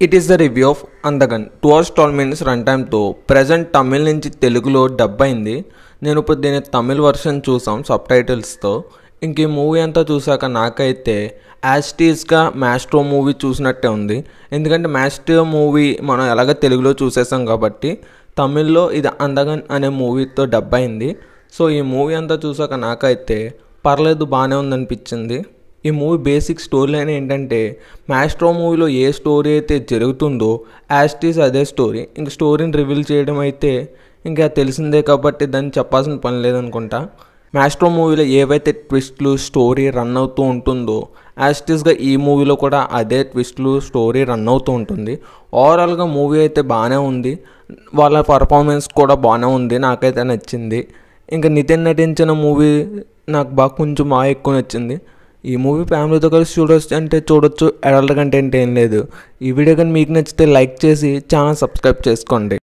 It is the review of Andagan. 2 hours 12 minutes runtime తో present Tamil నుంచి తెలుగులో dub అయింది. నేను ఇప్పుడు దీని తమిళ్ వర్షన్ చూసాం సబ్ టైటిల్స్తో. ఇంక ఈ మూవీ అంతా చూసాక నాకైతే యాస్టీస్గా మ్యాస్ట్రో మూవీ చూసినట్టే ఉంది. ఎందుకంటే మ్యాస్ట్రో మూవీ మనం ఎలాగ తెలుగులో చూసేసాం కాబట్టి తమిళ్లో ఇది అందగన్ అనే మూవీతో డబ్ అయింది. సో ఈ మూవీ అంతా చూసాక నాకైతే పర్లేదు బాగానే ఉందనిపించింది. ఈ మూవీ బేసిక్ స్టోరీ లైన్ ఏంటంటే మ్యాస్ట్రో మూవీలో ఏ స్టోరీ అయితే జరుగుతుందో యాస్టీస్ అదే స్టోరీ. ఇంక స్టోరీని రివీల్ చేయడం అయితే ఇంకా తెలిసిందే కాబట్టి దాన్ని చెప్పాల్సిన పని లేదనుకుంటా. మ్యాస్ట్రో మూవీలో ఏవైతే ట్విస్ట్లు స్టోరీ రన్ అవుతూ ఉంటుందో యాస్టీస్గా ఈ మూవీలో కూడా అదే ట్విస్ట్లు స్టోరీ రన్ అవుతూ ఉంటుంది. ఓవరాల్గా మూవీ అయితే బాగానే ఉంది. వాళ్ళ పర్ఫార్మెన్స్ కూడా బాగానే ఉంది, నాకైతే నచ్చింది. ఇంకా నితిన్ నటించిన మూవీ నాకు కొంచెం బాగా ఎక్కువ నచ్చింది. ఈ మూవీ ఫ్యామిలీతో కలిసి చూడొచ్చు అంటే చూడొచ్చు, అడల్ట్ కంటెంట్ ఏం లేదు. ఈ వీడియో కానీ మీకు నచ్చితే లైక్ చేసి ఛానల్ సబ్స్క్రైబ్ చేసుకోండి.